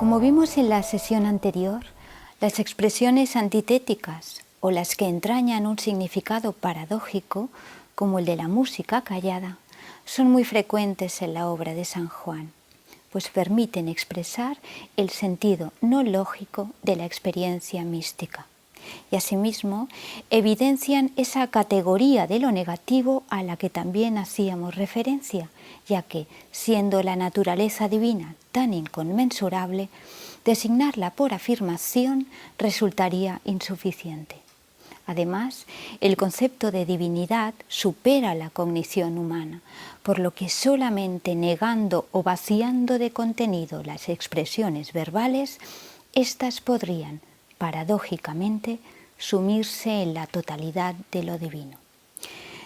Como vimos en la sesión anterior, las expresiones antitéticas o las que entrañan un significado paradójico, como el de la música callada, son muy frecuentes en la obra de San Juan, pues permiten expresar el sentido no lógico de la experiencia mística y asimismo evidencian esa categoría de lo negativo a la que también hacíamos referencia, ya que, siendo la naturaleza divina tan inconmensurable, designarla por afirmación resultaría insuficiente. Además, el concepto de divinidad supera la cognición humana, por lo que solamente negando o vaciando de contenido las expresiones verbales, éstas podrían, paradójicamente, sumirse en la totalidad de lo divino.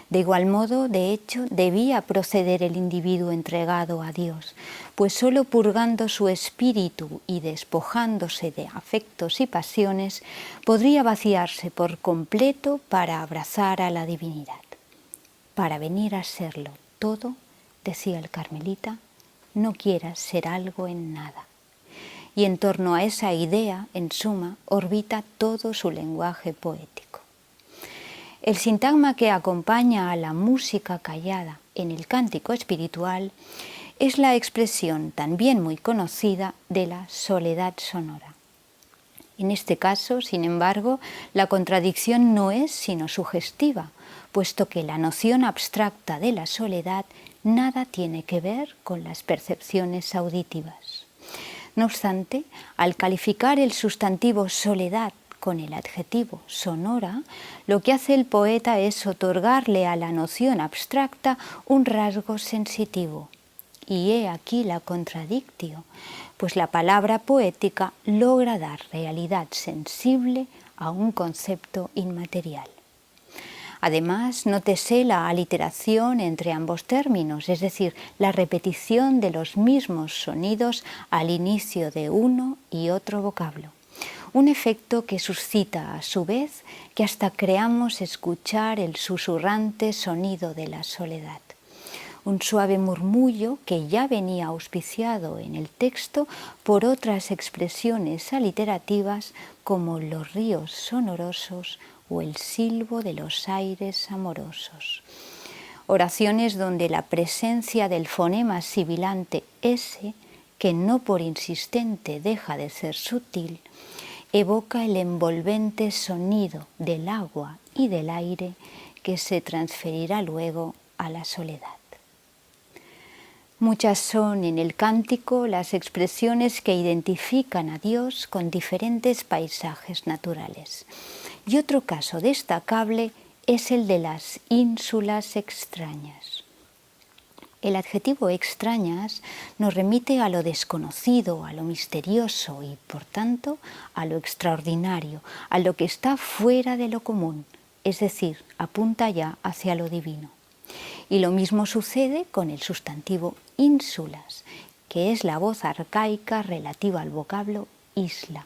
De igual modo, de hecho, debía proceder el individuo entregado a Dios, pues solo purgando su espíritu y despojándose de afectos y pasiones, podría vaciarse por completo para abrazar a la divinidad. Para venir a serlo todo, decía el carmelita, no quieras ser algo en nada. Y en torno a esa idea, en suma, orbita todo su lenguaje poético. El sintagma que acompaña a la música callada en el cántico espiritual es la expresión también muy conocida de la soledad sonora. En este caso, sin embargo, la contradicción no es sino sugestiva, puesto que la noción abstracta de la soledad nada tiene que ver con las percepciones auditivas. No obstante, al calificar el sustantivo soledad con el adjetivo sonora, lo que hace el poeta es otorgarle a la noción abstracta un rasgo sensitivo. Y he aquí la contradictio, pues la palabra poética logra dar realidad sensible a un concepto inmaterial. Además, nótese la aliteración entre ambos términos, es decir, la repetición de los mismos sonidos al inicio de uno y otro vocablo. Un efecto que suscita a su vez que hasta creamos escuchar el susurrante sonido de la soledad. Un suave murmullo que ya venía auspiciado en el texto por otras expresiones aliterativas como los ríos sonorosos o el silbo de los aires amorosos. Oraciones donde la presencia del fonema sibilante S, que no por insistente deja de ser sutil, evoca el envolvente sonido del agua y del aire que se transferirá luego a la soledad. Muchas son en el cántico las expresiones que identifican a Dios con diferentes paisajes naturales. Y otro caso destacable es el de las ínsulas extrañas. El adjetivo extrañas nos remite a lo desconocido, a lo misterioso y, por tanto, a lo extraordinario, a lo que está fuera de lo común, es decir, apunta ya hacia lo divino. Y lo mismo sucede con el sustantivo ínsulas, que es la voz arcaica relativa al vocablo isla,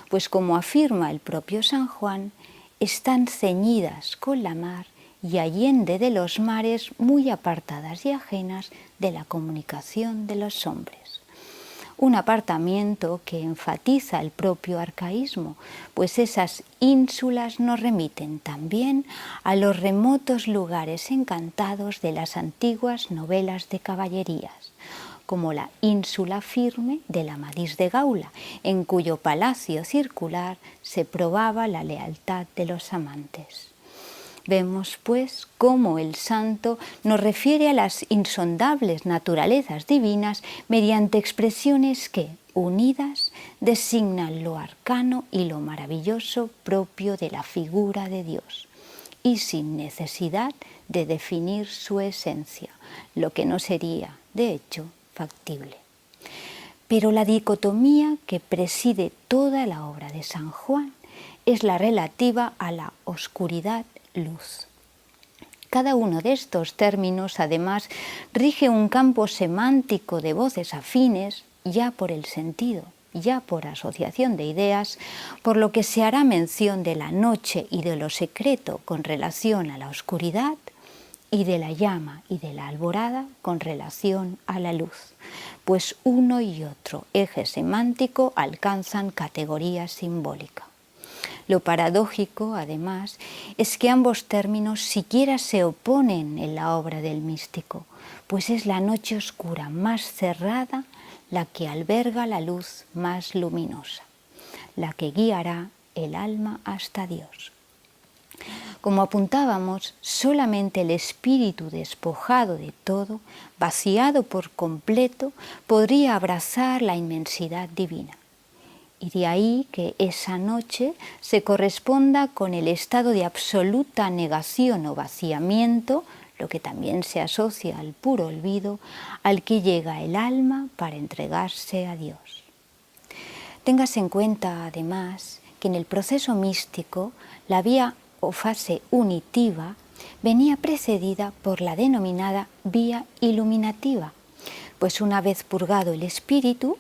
pues como afirma el propio San Juan, están ceñidas con la mar y allende de los mares muy apartadas y ajenas de la comunicación de los hombres. Un apartamiento que enfatiza el propio arcaísmo, pues esas ínsulas nos remiten también a los remotos lugares encantados de las antiguas novelas de caballerías, como la ínsula firme del Amadís de Gaula, en cuyo palacio circular se probaba la lealtad de los amantes. Vemos, pues, cómo el santo nos refiere a las insondables naturalezas divinas mediante expresiones que, unidas, designan lo arcano y lo maravilloso propio de la figura de Dios, y sin necesidad de definir su esencia, lo que no sería, de hecho, factible. Pero la dicotomía que preside toda la obra de San Juan es la relativa a la oscuridad-luz. Cada uno de estos términos, además, rige un campo semántico de voces afines, ya por el sentido, ya por asociación de ideas, por lo que se hará mención de la noche y de lo secreto con relación a la oscuridad, y de la llama y de la alborada con relación a la luz, pues uno y otro eje semántico alcanzan categoría simbólica. Lo paradójico, además, es que ambos términos siquiera se oponen en la obra del místico, pues es la noche oscura más cerrada la que alberga la luz más luminosa, la que guiará el alma hasta Dios. Como apuntábamos, solamente el espíritu despojado de todo, vaciado por completo, podría abrazar la inmensidad divina. Y de ahí que esa noche se corresponda con el estado de absoluta negación o vaciamiento, lo que también se asocia al puro olvido, al que llega el alma para entregarse a Dios. Téngase en cuenta, además, que en el proceso místico la vía o fase unitiva venía precedida por la denominada vía iluminativa, pues una vez purgado el espíritu,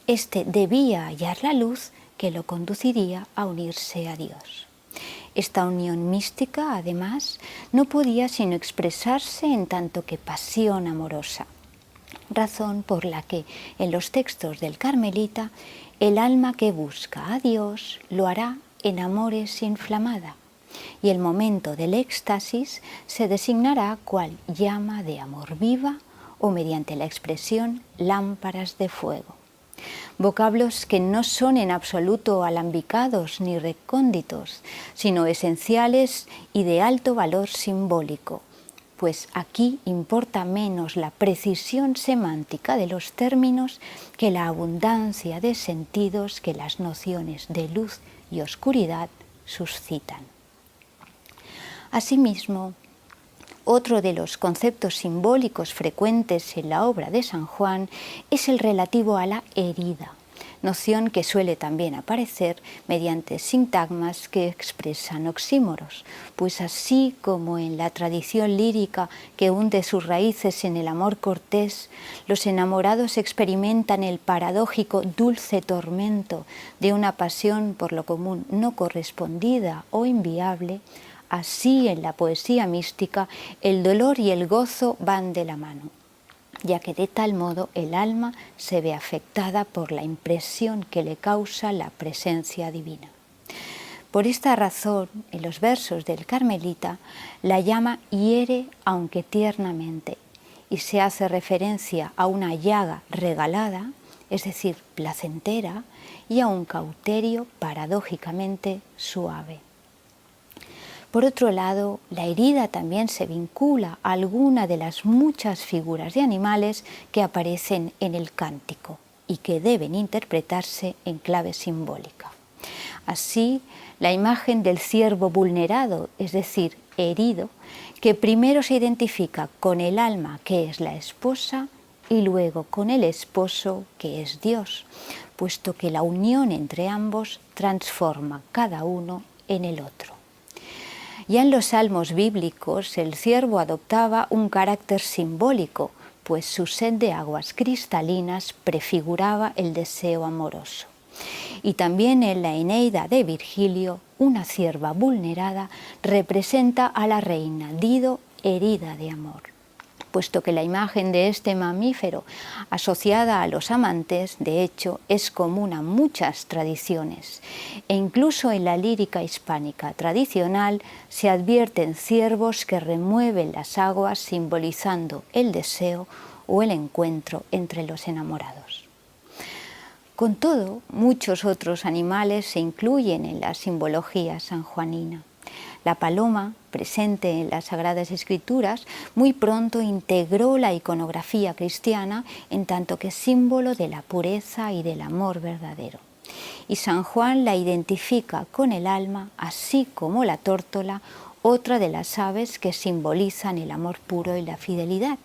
éste debía hallar la luz que lo conduciría a unirse a Dios. Esta unión mística, además, no podía sino expresarse en tanto que pasión amorosa, razón por la que en los textos del Carmelita el alma que busca a Dios lo hará en amores inflamada, y el momento del éxtasis se designará cual llama de amor viva o mediante la expresión lámparas de fuego. Vocablos que no son en absoluto alambicados ni recónditos, sino esenciales y de alto valor simbólico, pues aquí importa menos la precisión semántica de los términos que la abundancia de sentidos que las nociones de luz y oscuridad suscitan. Asimismo, otro de los conceptos simbólicos frecuentes en la obra de San Juan es el relativo a la herida, noción que suele también aparecer mediante sintagmas que expresan oxímoros, pues así como en la tradición lírica que hunde sus raíces en el amor cortés, los enamorados experimentan el paradójico dulce tormento de una pasión por lo común no correspondida o inviable, así en la poesía mística el dolor y el gozo van de la mano, ya que de tal modo el alma se ve afectada por la impresión que le causa la presencia divina. Por esta razón, en los versos del Carmelita, la llama hiere aunque tiernamente, y se hace referencia a una llaga regalada, es decir, placentera, y a un cauterio paradójicamente suave. Por otro lado, la herida también se vincula a alguna de las muchas figuras de animales que aparecen en el cántico y que deben interpretarse en clave simbólica. Así, la imagen del ciervo vulnerado, es decir, herido, que primero se identifica con el alma, que es la esposa, y luego con el esposo, que es Dios, puesto que la unión entre ambos transforma cada uno en el otro. Ya en los salmos bíblicos el ciervo adoptaba un carácter simbólico, pues su sed de aguas cristalinas prefiguraba el deseo amoroso. Y también en la Eneida de Virgilio, una cierva vulnerada representa a la reina Dido herida de amor, puesto que la imagen de este mamífero asociada a los amantes, de hecho, es común a muchas tradiciones, e incluso en la lírica hispánica tradicional se advierten ciervos que remueven las aguas simbolizando el deseo o el encuentro entre los enamorados. Con todo, muchos otros animales se incluyen en la simbología sanjuanina. La paloma, presente en las Sagradas Escrituras, muy pronto integró la iconografía cristiana en tanto que símbolo de la pureza y del amor verdadero. Y San Juan la identifica con el alma, así como la tórtola, otra de las aves que simbolizan el amor puro y la fidelidad,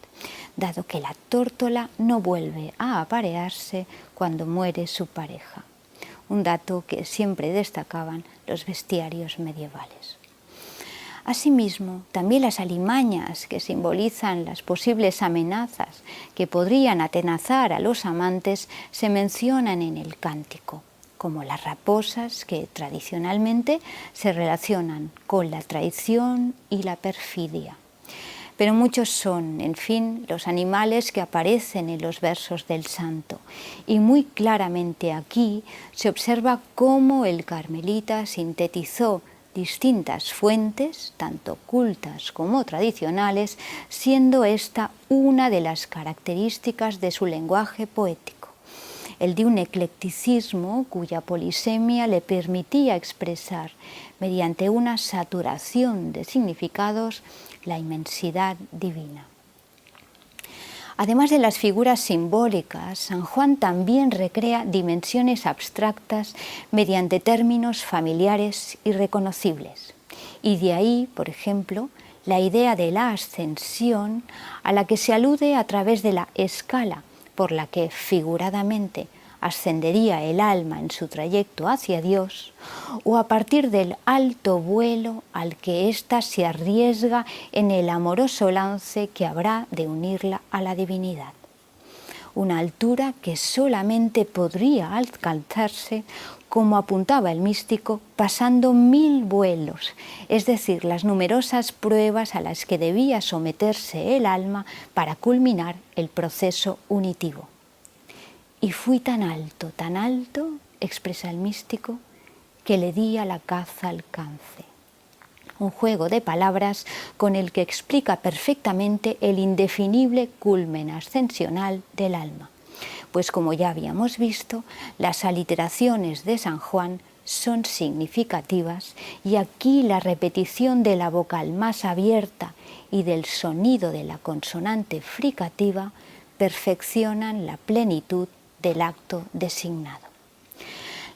dado que la tórtola no vuelve a aparearse cuando muere su pareja, un dato que siempre destacaban los bestiarios medievales. Asimismo, también las alimañas, que simbolizan las posibles amenazas que podrían atenazar a los amantes, se mencionan en el cántico, como las raposas, que tradicionalmente se relacionan con la traición y la perfidia. pero muchos son, en fin, los animales que aparecen en los versos del santo. Y muy claramente aquí se observa cómo el carmelita sintetizó distintas fuentes, tanto cultas como tradicionales, siendo esta una de las características de su lenguaje poético, el de un eclecticismo cuya polisemia le permitía expresar, mediante una saturación de significados, la inmensidad divina. Además de las figuras simbólicas, San Juan también recrea dimensiones abstractas mediante términos familiares y reconocibles. Y de ahí, por ejemplo, la idea de la ascensión, a la que se alude a través de la escala por la que figuradamente ascendería el alma en su trayecto hacia Dios, o a partir del alto vuelo al que ésta se arriesga en el amoroso lance que habrá de unirla a la divinidad. Una altura que solamente podría alcanzarse, como apuntaba el místico, pasando 1000 vuelos, es decir, las numerosas pruebas a las que debía someterse el alma para culminar el proceso unitivo. Y fui tan alto, expresa el místico, que le di a la caza alcance. Un juego de palabras con el que explica perfectamente el indefinible culmen ascensional del alma. Pues como ya habíamos visto, las aliteraciones de San Juan son significativas y aquí la repetición de la vocal más abierta y del sonido de la consonante fricativa perfeccionan la plenitud del acto designado.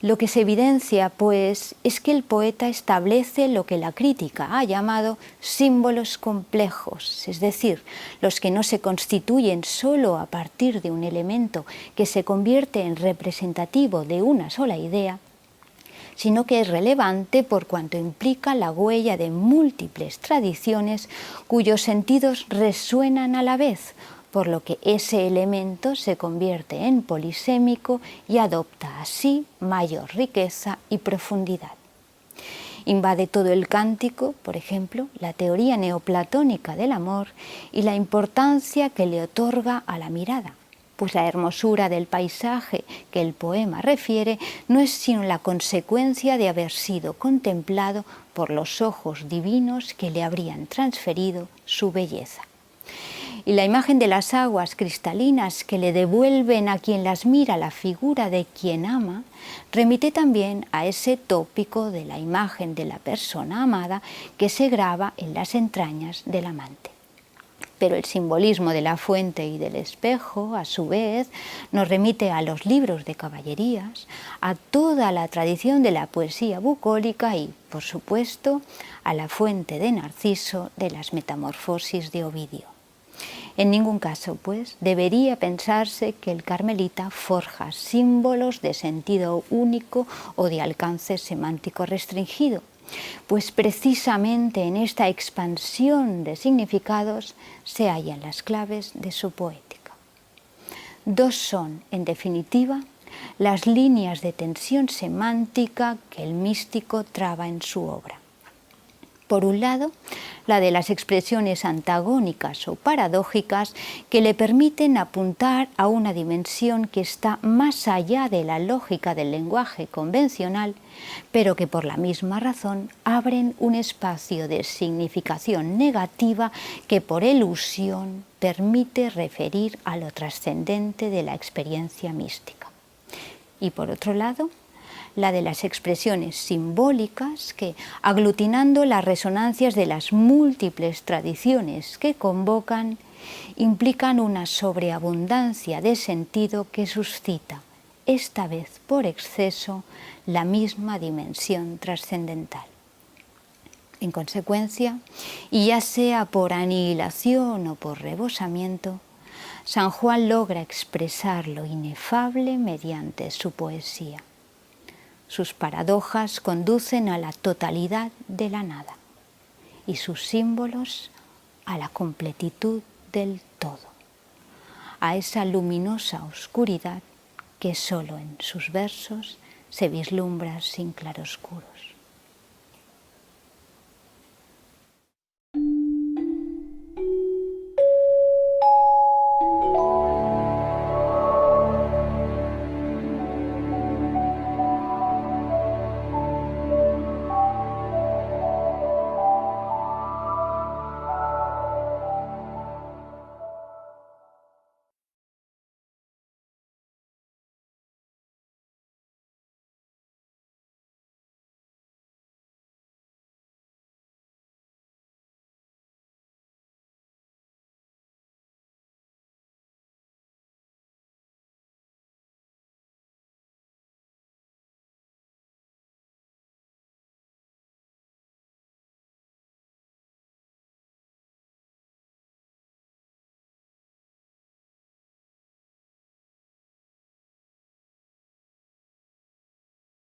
Lo que se evidencia, pues, es que el poeta establece lo que la crítica ha llamado símbolos complejos, es decir, los que no se constituyen solo a partir de un elemento que se convierte en representativo de una sola idea, sino que es relevante por cuanto implica la huella de múltiples tradiciones cuyos sentidos resuenan a la vez, por lo que ese elemento se convierte en polisémico y adopta así mayor riqueza y profundidad. Invade todo el cántico, por ejemplo, la teoría neoplatónica del amor y la importancia que le otorga a la mirada, pues la hermosura del paisaje que el poema refiere no es sino la consecuencia de haber sido contemplado por los ojos divinos que le habrían transferido su belleza. Y la imagen de las aguas cristalinas que le devuelven a quien las mira la figura de quien ama, remite también a ese tópico de la imagen de la persona amada que se graba en las entrañas del amante. Pero el simbolismo de la fuente y del espejo, a su vez, nos remite a los libros de caballerías, a toda la tradición de la poesía bucólica y, por supuesto, a la fuente de Narciso de las Metamorfosis de Ovidio. En ningún caso, pues, debería pensarse que el carmelita forja símbolos de sentido único o de alcance semántico restringido, pues precisamente en esta expansión de significados se hallan las claves de su poética. Dos son, en definitiva, las líneas de tensión semántica que el místico traba en su obra. Por un lado, la de las expresiones antagónicas o paradójicas que le permiten apuntar a una dimensión que está más allá de la lógica del lenguaje convencional, pero que por la misma razón abren un espacio de significación negativa que por elusión permite referir a lo trascendente de la experiencia mística. Y por otro lado, la de las expresiones simbólicas que, aglutinando las resonancias de las múltiples tradiciones que convocan, implican una sobreabundancia de sentido que suscita, esta vez por exceso, la misma dimensión trascendental. En consecuencia, y ya sea por anihilación o por rebosamiento, San Juan logra expresar lo inefable mediante su poesía. Sus paradojas conducen a la totalidad de la nada y sus símbolos a la completitud del todo, a esa luminosa oscuridad que solo en sus versos se vislumbra sin claroscuros.